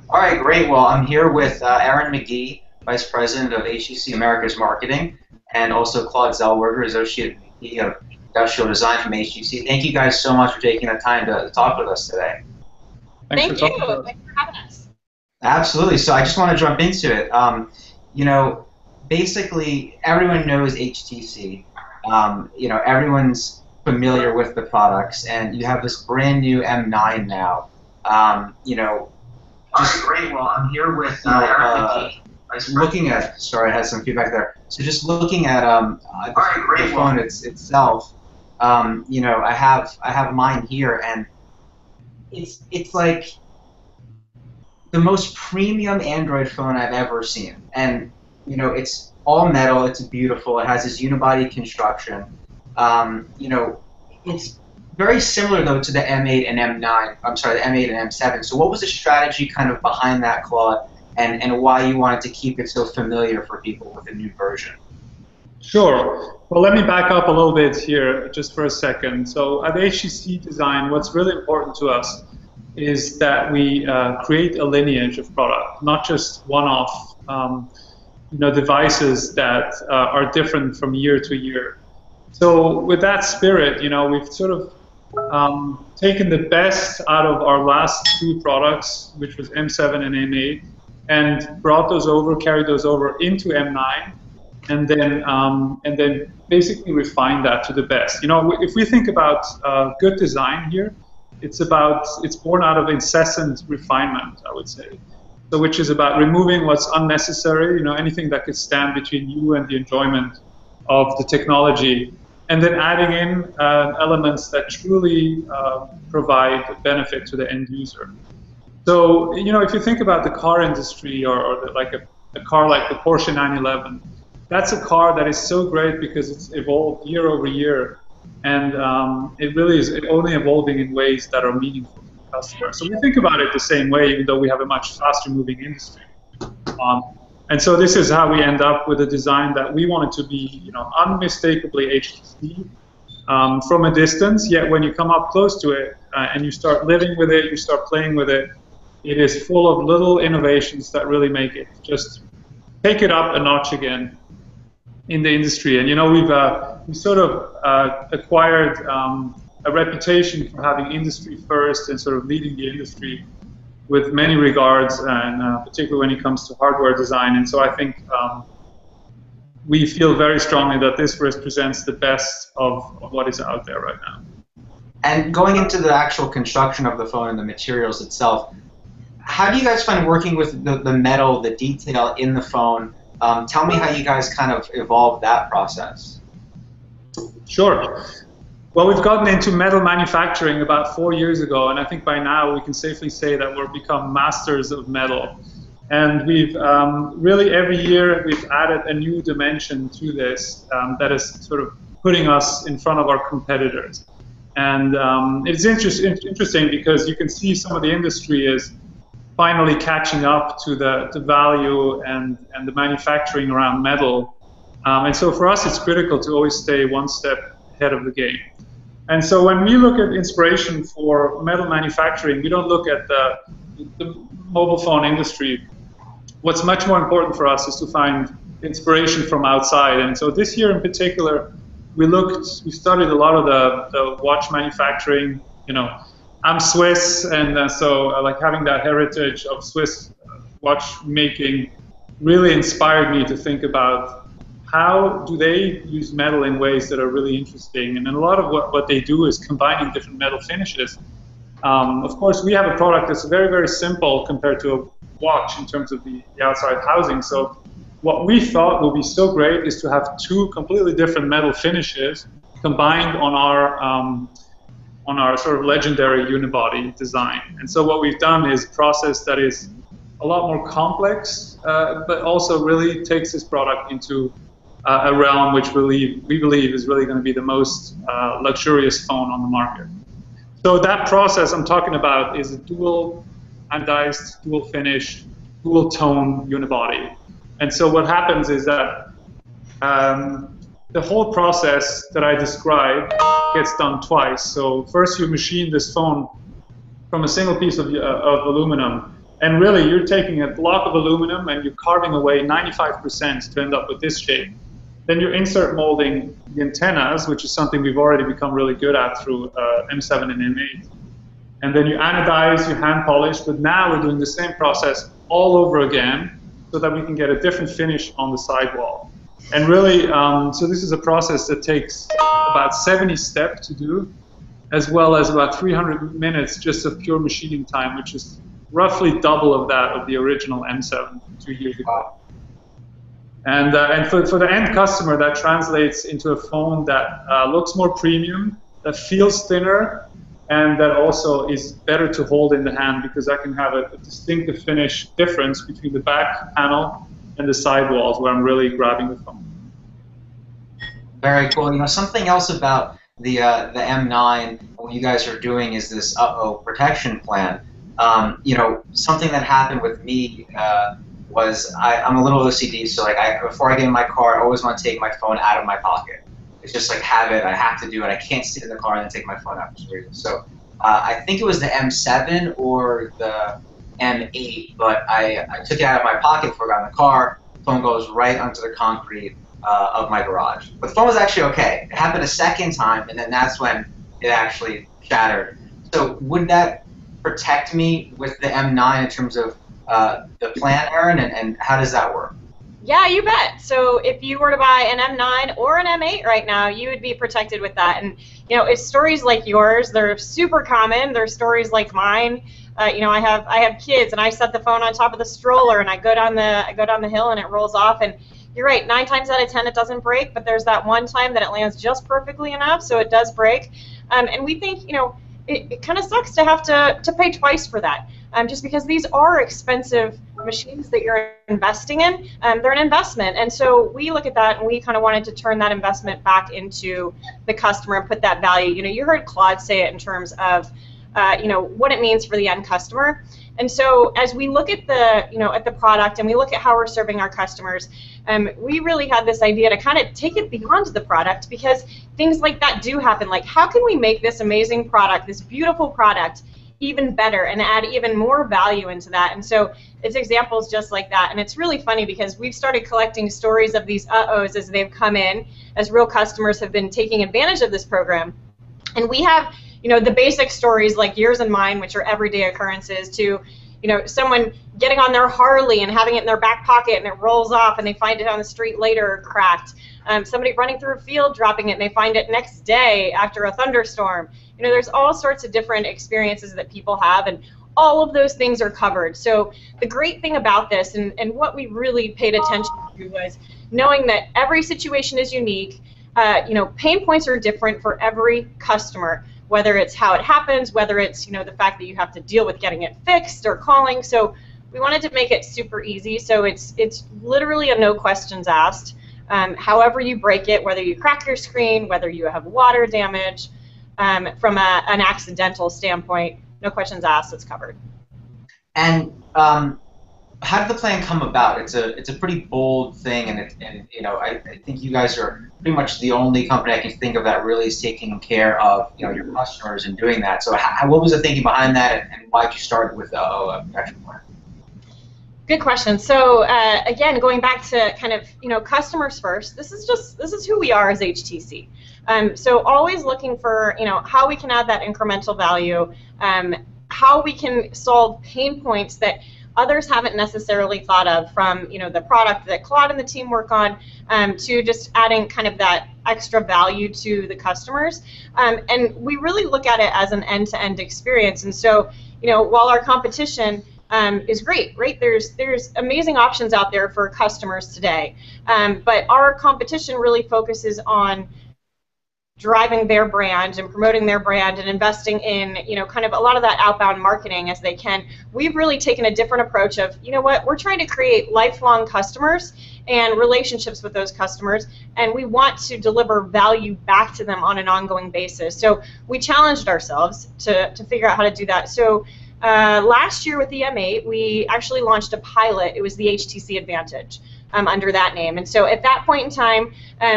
All right, great. Well, I'm here with Aaron McGee, Vice President of HTC America's Marketing, and also Claude Zellweger, Associate VP of Industrial Design from HTC. Thank you guys so much for taking the time to talk with us today. Thank you. Thanks for having us. Absolutely. So I just want to jump into it. You know, basically, everyone knows HTC. You know, everyone's familiar with the products, and you have this brand new M9 now. You know, just great. Well, I'm here with looking at. Sorry, I had some feedback there. So just looking at the phone itself. You know, I have mine here, and it's like the most premium Android phone I've ever seen. And you know, it's all metal. It's beautiful. It has this unibody construction. You know, it's very similar though to the M8 and M9. I'm sorry, the M8 and M7. So what was the strategy kind of behind that, Claude, and why you wanted to keep it so familiar for people with a new version? Sure. Well, let me back up a little bit here just for a second. So at HTC Design, what's really important to us is that we create a lineage of product, not just one-off you know, devices that are different from year to year. So with that spirit, you know, we've sort of taken the best out of our last two products, which was M7 and M8, and brought those over, carried those over into M9, and then basically refined that to the best. You know, if we think about good design here, it's born out of incessant refinement, I would say. So which is about removing what's unnecessary, you know, anything that could stand between you and the enjoyment of the technology, and then adding in elements that truly provide benefit to the end user. So, you know, if you think about the car industry or like a car like the Porsche 911, that's a car that is so great because it's evolved year over year, and it really is only evolving in ways that are meaningful to the customer. So we think about it the same way, even though we have a much faster moving industry. And so this is how we end up with a design that we want it to be, you know, unmistakably HTC from a distance. Yet when you come up close to it and you start living with it, you start playing with it, it is full of little innovations that really make it just take it up a notch again in the industry. And you know, we sort of acquired a reputation for having industry first and sort of leading the industry with many regards, and particularly when it comes to hardware design. And so I think we feel very strongly that this represents the best of what is out there right now. And going into the actual construction of the phone and the materials itself, how do you guys find working with the metal, the detail in the phone? Tell me how you guys kind of evolved that process. Sure. Well, we've gotten into metal manufacturing about 4 years ago, and I think by now we can safely say that we've become masters of metal. And we've really every year we've added a new dimension to this that is sort of putting us in front of our competitors. And it's interesting because you can see some of the industry is finally catching up to the value and the manufacturing around metal. And so for us, it's critical to always stay one step ahead of the game. And so when we look at inspiration for metal manufacturing, we don't look at the mobile phone industry. What's much more important for us is to find inspiration from outside. And so this year in particular, we studied a lot of the watch manufacturing. You know, I'm Swiss, and so like having that heritage of Swiss watchmaking really inspired me to think about how do they use metal in ways that are really interesting. And a lot of what they do is combining different metal finishes. Of course, we have a product that's very, very simple compared to a watch in terms of the outside housing. So what we thought would be so great is to have two completely different metal finishes combined on our sort of legendary unibody design. And so what we've done is a process that is a lot more complex, but also really takes this product into a realm which we believe is really going to be the most luxurious phone on the market. So that process I'm talking about is a dual anodized, dual finish, dual tone unibody. And so what happens is that the whole process that I described gets done twice. So first you machine this phone from a single piece of aluminum. And really, you're taking a block of aluminum and you're carving away 95% to end up with this shape. Then you're insert molding the antennas, which is something we've already become really good at through M7 and M8. And then you anodize, you hand polish, but now we're doing the same process all over again so that we can get a different finish on the sidewall. And really, so this is a process that takes about 70 steps to do, as well as about 300 minutes just of pure machining time, which is roughly double of that of the original M7 2 years ago. And for the end customer, that translates into a phone that looks more premium, that feels thinner, and that also is better to hold in the hand because I can have a distinctive finish difference between the back panel and the sidewalls where I'm really grabbing the phone. Very cool. You know, something else about the M9, what you guys are doing is this protection plan. You know, something that happened with me was I'm a little OCD, so like before I get in my car, I always want to take my phone out of my pocket. It's just like habit. I have to do it. I can't sit in the car and then take my phone out. So I think it was the M7 or the M8, but I took it out of my pocket before I got in the car. The phone goes right onto the concrete of my garage. But the phone was actually okay. It happened a second time, and then that's when it actually shattered. So would that protect me with the M9 in terms of the plan, Aaron, and how does that work? Yeah, you bet. So if you were to buy an M9 or an M8 right now, you would be protected with that. And you know, it's stories like yours. They're super common. They're stories like mine. You know, I have kids, and I set the phone on top of the stroller, and I go down the hill, and it rolls off. And you're right. 9 times out of 10, it doesn't break. But there's that one time that it lands just perfectly enough, so it does break. And we think, you know, it kind of sucks to have to pay twice for that. Just because these are expensive machines that you're investing in. They're an investment. And so we look at that and we kind of wanted to turn that investment back into the customer and put that value. You know, you heard Claude say it in terms of, you know, what it means for the end customer. And so as we look at the, you know, at the product and we look at how we're serving our customers, we really had this idea to kind of take it beyond the product because things like that do happen. Like, how can we make this amazing product, this beautiful product, even better and add even more value into that? And so it's examples just like that. And it's really funny because we've started collecting stories of these uh-ohs as they've come in, as real customers have been taking advantage of this program. And we have, you know, the basic stories like yours and mine, which are everyday occurrences, to, you know, someone getting on their Harley and having it in their back pocket and it rolls off and they find it on the street later cracked. Somebody running through a field dropping it and they find it next day after a thunderstorm. You know, there's all sorts of different experiences that people have, and all of those things are covered. So the great thing about this and what we really paid attention to was knowing that every situation is unique. You know, pain points are different for every customer, whether it's how it happens, whether it's, you know, the fact that you have to deal with getting it fixed or calling. So we wanted to make it super easy. So it's literally a no questions asked. However you break it, whether you crack your screen, whether you have water damage, from an accidental standpoint, no questions asked, it's covered. And how did the plan come about? It's a pretty bold thing, and you know, I think you guys are pretty much the only company I can think of that really is taking care of, you know, your customers and doing that. So what was the thinking behind that, and why did you start with a protection plan? Good question. So again, going back to kind of, you know, customers first. This is who we are as HTC. So always looking for, you know, how we can add that incremental value, how we can solve pain points that others haven't necessarily thought of, from, you know, the product that Claude and the team work on, to just adding kind of that extra value to the customers. And we really look at it as an end-to-end experience. And so, you know, while our competition is great, right? There's amazing options out there for customers today, but our competition really focuses on driving their brand and promoting their brand and investing in, you know, kind of a lot of that outbound marketing as they can. We've really taken a different approach of, you know what, we're trying to create lifelong customers and relationships with those customers, and we want to deliver value back to them on an ongoing basis. So we challenged ourselves to figure out how to do that. So last year with the M8, we actually launched a pilot. It was the HTC Advantage. Under that name. And so at that point in time,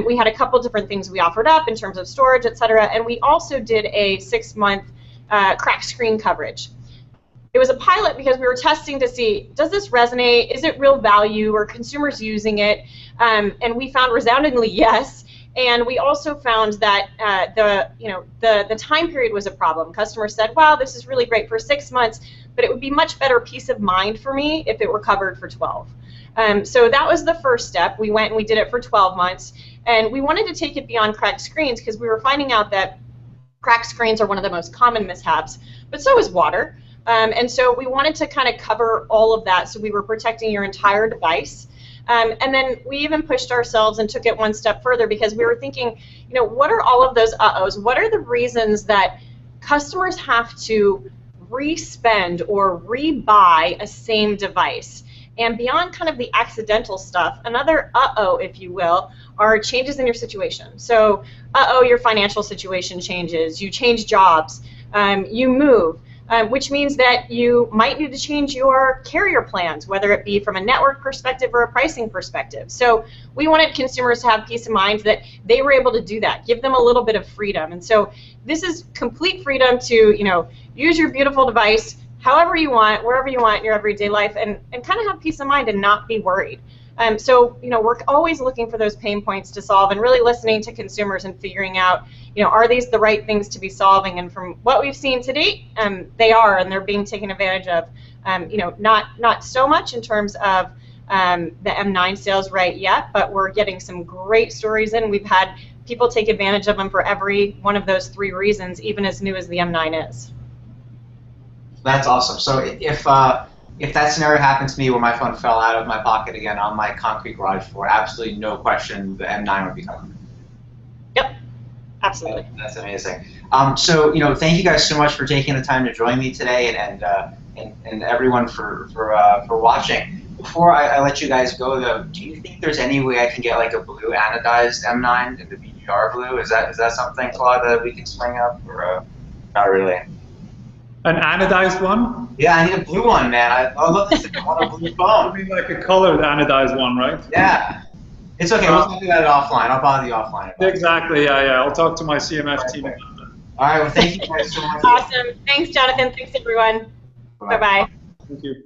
we had a couple different things we offered up in terms of storage, et cetera, and we also did a 6-month crack screen coverage. it was a pilot because we were testing to see, does this resonate? Is it real value? Are consumers using it? And we found resoundingly yes. And we also found that the time period was a problem. Customers said, wow, this is really great for 6 months, but it would be much better peace of mind for me if it were covered for 12. So that was the first step. We went and we did it for 12 months. And we wanted to take it beyond cracked screens because we were finding out that cracked screens are one of the most common mishaps, but so is water. And so we wanted to kind of cover all of that, so we were protecting your entire device. And then we even pushed ourselves and took it one step further because we were thinking, what are all of those uh-ohs? What are the reasons that customers have to re-spend or re-buy a same device? And beyond kind of the accidental stuff, another uh-oh, if you will, are changes in your situation. So, uh-oh, your financial situation changes, you change jobs, you move. Which means that you might need to change your carrier plans, whether it be from a network perspective or a pricing perspective. So we wanted consumers to have peace of mind that they were able to do that, give them a little bit of freedom. And so this is complete freedom to use your beautiful device however you want, wherever you want in your everyday life, and kind of have peace of mind and not be worried. So we're always looking for those pain points to solve and really listening to consumers and figuring out, are these the right things to be solving? And from what we've seen to date, they are, and they're being taken advantage of. Not so much in terms of the M9 sales right yet, but we're getting some great stories in. We've had people take advantage of them for every one of those 3 reasons, even as new as the M9 is. That's awesome. So if that scenario happened to me where my phone fell out of my pocket again on my concrete garage floor, absolutely no question the M9 would be covered. Yep, absolutely. That's amazing. So thank you guys so much for taking the time to join me today, and everyone for watching. Before I let you guys go though, do you think there's any way I can get like a blue anodized M9 in the BGR blue? Is that something, Claude, that we can swing up, or not really? An anodized one? Yeah, I need a blue one, man. I love this. I want a blue phone. You mean like a colored anodized one, right? Yeah. It's okay. We'll talk about it offline. I'll bother you offline. Exactly. Yeah. I'll talk to my CMF team. All right. Well, thank you guys so much. Awesome. Thanks, Jonathan. Thanks, everyone. Bye-bye. Thank you.